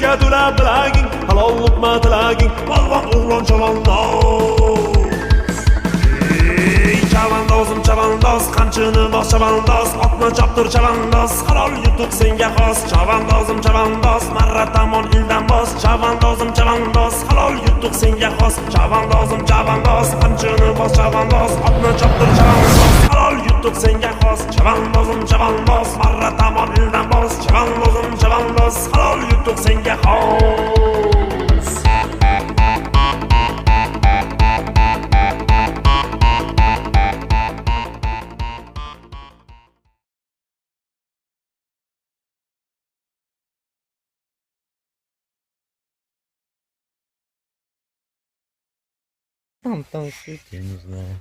Sizga to'la bilaging, halol luqma tilaging, polvon o'g'lon chavandoz. Chavandozim chavandoz, qamchini bos chavandoz, otni choptir chavandoz, halol yutuq senga xos. Chavandozim chavandoz, marra tamon ildan bos. Chavandozim chavandoz, halol yutuq senga xos. Chavandozim chavandoz, qamchini bos chavandoz, otni choptir chavandoz, halol yutuq senga xos. Chavandozim chavandoz, marra tamon ildan bos. Chavandozim chavandoz, halol yutuq senga xos. Там, я не знаю.